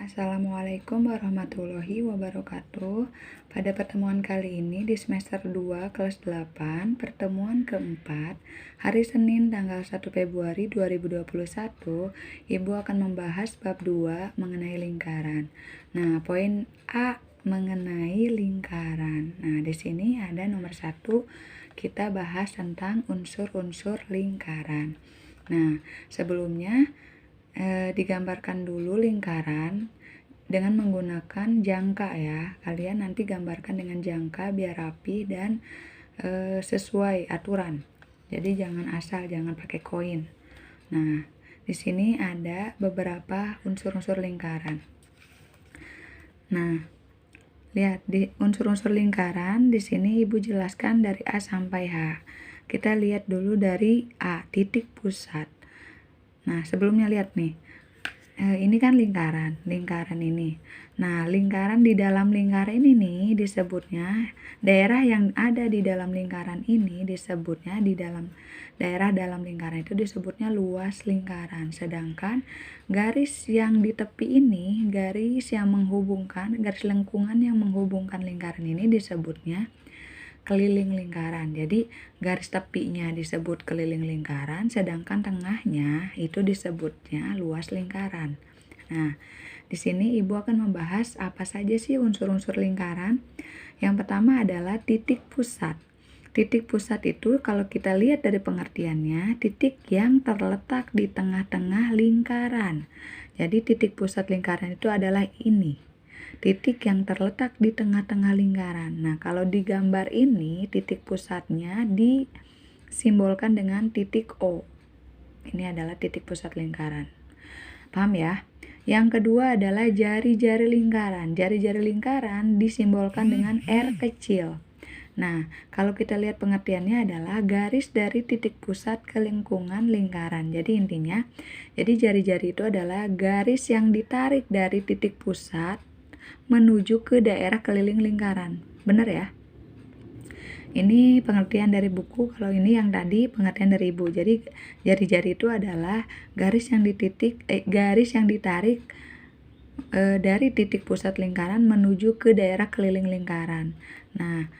Assalamualaikum warahmatullahi wabarakatuh. Pada pertemuan kali ini di semester 2 kelas 8, pertemuan keempat, hari Senin tanggal 1 Februari 2021, Ibu akan membahas bab 2 mengenai lingkaran. Nah, poin A mengenai lingkaran. Nah, di sini ada nomor 1, kita bahas tentang unsur-unsur lingkaran. Nah, sebelumnya digambarkan dulu lingkaran dengan menggunakan jangka ya. Kalian nanti gambarkan dengan jangka biar rapi dan sesuai aturan. Jadi jangan asal, jangan pakai koin. Nah, di sini ada beberapa unsur-unsur lingkaran. Nah, lihat di unsur-unsur lingkaran di sini Ibu jelaskan dari A sampai H. Kita lihat dulu dari A, titik pusat. Nah, sebelumnya lihat nih. Ini kan lingkaran ini. Nah, lingkaran di dalam lingkaran ini nih disebutnya daerah yang ada di dalam lingkaran ini disebutnya di dalam daerah dalam lingkaran itu disebutnya luas lingkaran. Sedangkan garis yang di tepi ini, garis lengkungan yang menghubungkan lingkaran ini disebutnya keliling lingkaran. Jadi garis tepinya disebut keliling lingkaran, sedangkan tengahnya itu disebutnya luas lingkaran. Nah, di sini Ibu akan membahas apa saja sih unsur-unsur lingkaran. Yang pertama adalah titik pusat. Titik pusat itu kalau kita lihat dari pengertiannya, titik yang terletak di tengah-tengah lingkaran. Jadi titik pusat lingkaran itu adalah ini. Titik yang terletak di tengah-tengah lingkaran. Nah, kalau di gambar ini, titik pusatnya disimbolkan dengan titik O. Ini adalah titik pusat lingkaran. Paham ya? Yang kedua adalah jari-jari lingkaran. Jari-jari lingkaran disimbolkan dengan R kecil. Nah, kalau kita lihat pengertiannya adalah garis dari titik pusat ke lingkungan lingkaran. Jadi intinya, jadi jari-jari itu adalah garis yang ditarik dari titik pusat menuju ke daerah keliling lingkaran. Benar ya? Ini pengertian dari buku, kalau ini yang tadi pengertian dari Ibu. Jadi jari-jari itu adalah garis yang ditarik dari titik pusat lingkaran menuju ke daerah keliling lingkaran. Nah,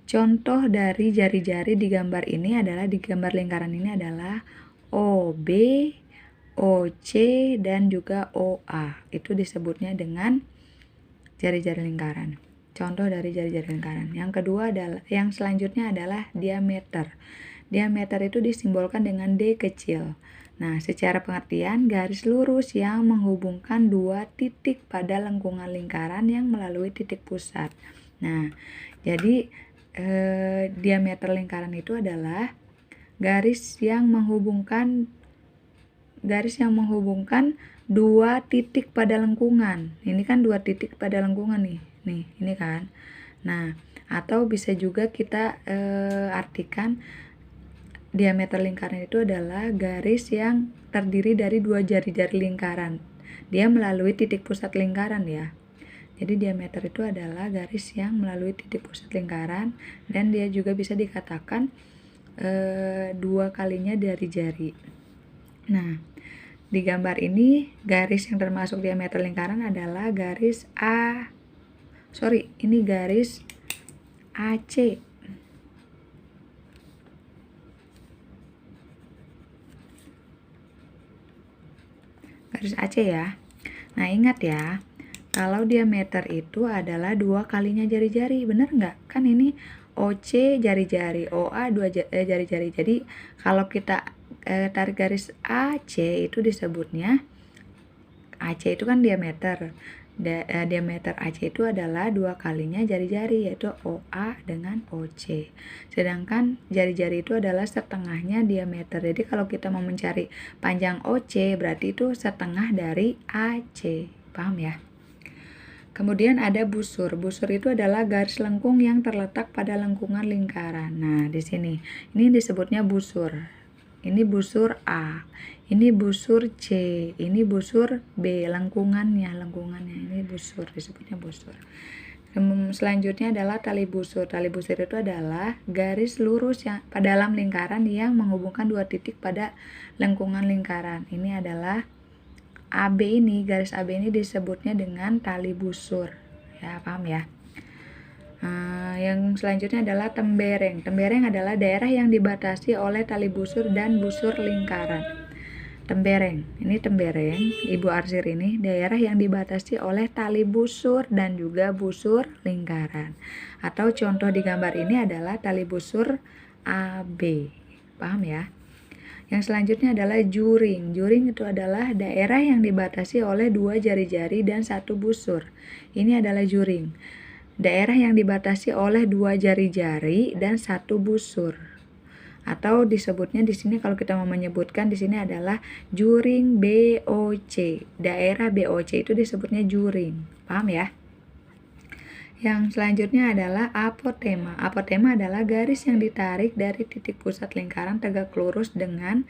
contoh dari jari-jari di gambar ini adalah di gambar lingkaran ini adalah OB, OC dan juga OA. Itu disebutnya dengan jari-jari lingkaran. Contoh dari jari-jari lingkaran. Yang kedua adalah, yang selanjutnya adalah diameter. Diameter itu disimbolkan dengan D kecil. Nah, secara pengertian, garis lurus yang menghubungkan dua titik pada lengkungan lingkaran yang melalui titik pusat. Nah, jadi diameter lingkaran itu adalah garis yang menghubungkan dua titik pada lengkungan. Ini kan dua titik pada lengkungan nih. Nih, ini kan. Nah, atau bisa juga kita artikan diameter lingkaran itu adalah garis yang terdiri dari dua jari-jari lingkaran. Dia melalui titik pusat lingkaran ya. Jadi diameter itu adalah garis yang melalui titik pusat lingkaran dan dia juga bisa dikatakan dua kalinya dari jari. Nah, di gambar ini garis yang termasuk diameter lingkaran adalah garis ini garis AC. Garis AC ya. Nah, ingat ya, kalau diameter itu adalah dua kalinya jari-jari, bener nggak? Kan ini OC jari-jari, OA jari-jari. Jadi kalau kita tarik garis AC itu disebutnya, AC itu kan diameter. Diameter AC itu adalah dua kalinya jari-jari, yaitu OA dengan OC. Sedangkan jari-jari itu adalah setengahnya diameter. Jadi kalau kita mau mencari panjang OC, berarti itu setengah dari AC. Paham ya? Kemudian ada busur. Busur itu adalah garis lengkung yang terletak pada lengkungan lingkaran. Nah, di sini ini disebutnya busur. Ini busur A, ini busur C, ini busur B, lengkungannya ini busur, disebutnya busur. Selanjutnya adalah tali busur. Tali busur itu adalah garis lurus yang pada dalam lingkaran yang menghubungkan dua titik pada lengkungan lingkaran. Ini adalah AB ini, garis AB ini disebutnya dengan tali busur. Ya, paham ya? Yang selanjutnya adalah tembereng. Tembereng adalah daerah yang dibatasi oleh tali busur dan busur lingkaran. Tembereng, ini tembereng, Ibu arsir ini daerah yang dibatasi oleh tali busur dan juga busur lingkaran. Atau contoh di gambar ini adalah tali busur AB. Paham ya? Yang selanjutnya adalah juring. Juring itu adalah daerah yang dibatasi oleh 2 jari-jari dan 1 busur. Ini adalah juring. Daerah yang dibatasi oleh 2 jari-jari dan 1 busur. Atau disebutnya di sini kalau kita mau menyebutkan di sini adalah juring BOC. Daerah BOC itu disebutnya juring. Paham ya? Yang selanjutnya adalah apotema. Apotema adalah garis yang ditarik dari titik pusat lingkaran tegak lurus dengan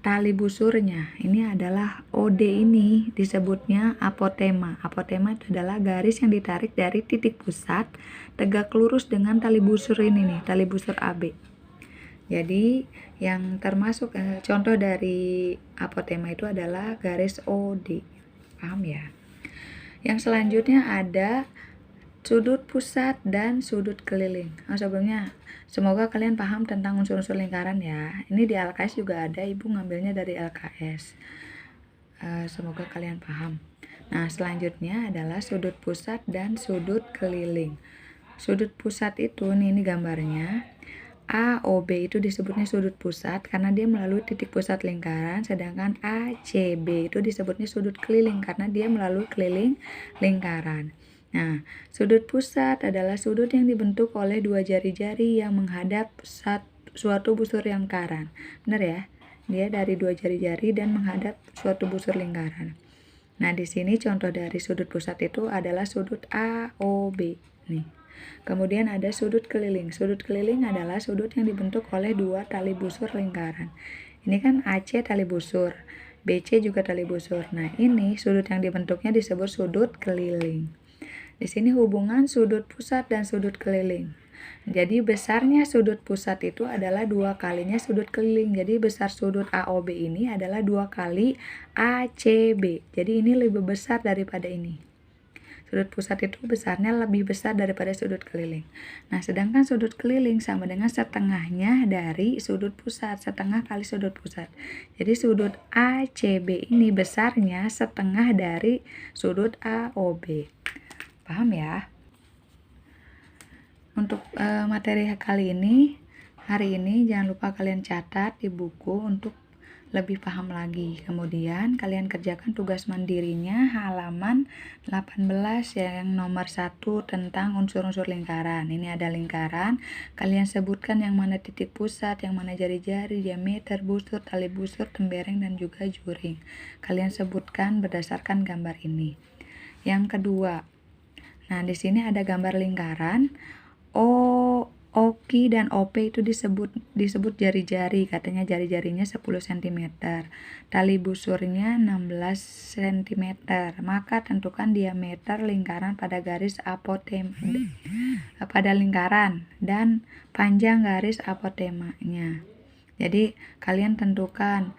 tali busurnya. Ini adalah OD, ini disebutnya apotema. Apotema itu adalah garis yang ditarik dari titik pusat tegak lurus dengan tali busur ini nih, tali busur AB. Jadi yang termasuk contoh dari apotema itu adalah garis OD. Paham ya? Yang selanjutnya ada sudut pusat dan sudut keliling. Sebelumnya semoga kalian paham tentang unsur-unsur lingkaran ya. Ini di LKS juga ada, Ibu ngambilnya dari LKS. Semoga kalian paham. Nah, selanjutnya adalah sudut pusat dan sudut keliling. Sudut pusat itu ini gambarnya. AOB itu disebutnya sudut pusat karena dia melalui titik pusat lingkaran, sedangkan ACB itu disebutnya sudut keliling karena dia melalui keliling lingkaran. Nah, sudut pusat adalah sudut yang dibentuk oleh 2 jari-jari yang menghadap suatu busur lingkaran. Benar ya? Dia dari 2 jari-jari dan menghadap suatu busur lingkaran. Nah, di sini contoh dari sudut pusat itu adalah sudut AOB. Nih. Kemudian ada sudut keliling. Sudut keliling adalah sudut yang dibentuk oleh 2 tali busur lingkaran. Ini kan AC tali busur, BC juga tali busur. Nah, ini sudut yang dibentuknya disebut sudut keliling. Di sini hubungan sudut pusat dan sudut keliling. Jadi besarnya sudut pusat itu adalah 2 kalinya sudut keliling. Jadi besar sudut AOB ini adalah 2 kali ACB. Jadi ini lebih besar daripada ini. Sudut pusat itu besarnya lebih besar daripada sudut keliling. Nah, sedangkan sudut keliling sama dengan setengahnya dari sudut pusat, setengah kali sudut pusat. Jadi sudut ACB ini besarnya setengah dari sudut AOB. Paham ya? Untuk materi kali ini, hari ini jangan lupa kalian catat di buku untuk lebih paham lagi. Kemudian kalian kerjakan tugas mandirinya halaman 18 yang nomor 1 tentang unsur-unsur lingkaran. Ini ada lingkaran, kalian sebutkan yang mana titik pusat, yang mana jari-jari, diameter, busur, tali busur, tembereng, dan juga juring. Kalian sebutkan berdasarkan gambar ini. Yang kedua, nah di sini ada gambar lingkaran. OQ dan OP itu disebut jari-jari, katanya jari-jarinya 10 cm, tali busurnya 16 cm. Maka tentukan diameter lingkaran pada garis apotema pada lingkaran dan panjang garis apotemanya. Jadi kalian tentukan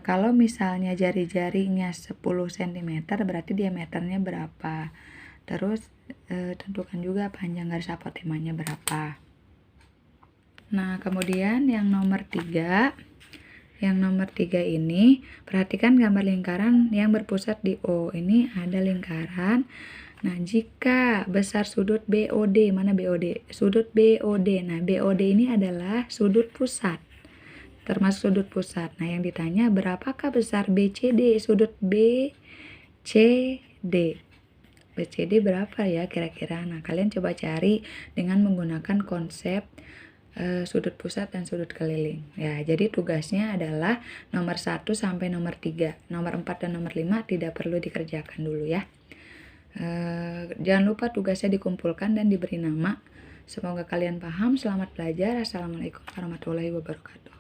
kalau misalnya jari-jarinya 10 cm berarti diameternya berapa. Terus tentukan juga panjang garis apotemanya berapa. Nah, kemudian yang nomor 3. Yang nomor 3 ini, perhatikan gambar lingkaran yang berpusat di O. Ini ada lingkaran. Nah, jika besar sudut BOD, mana BOD? Sudut BOD. Nah, BOD ini adalah sudut pusat. Termasuk sudut pusat. Nah, yang ditanya berapakah besar BCD? Sudut BCD. BCD berapa ya kira-kira? Nah, kalian coba cari dengan menggunakan konsep sudut pusat dan sudut keliling. Ya, jadi tugasnya adalah nomor 1 sampai nomor 3. Nomor 4 dan nomor 5 tidak perlu dikerjakan dulu ya. Jangan lupa tugasnya dikumpulkan dan diberi nama. Semoga kalian paham. Selamat belajar. Assalamualaikum warahmatullahi wabarakatuh.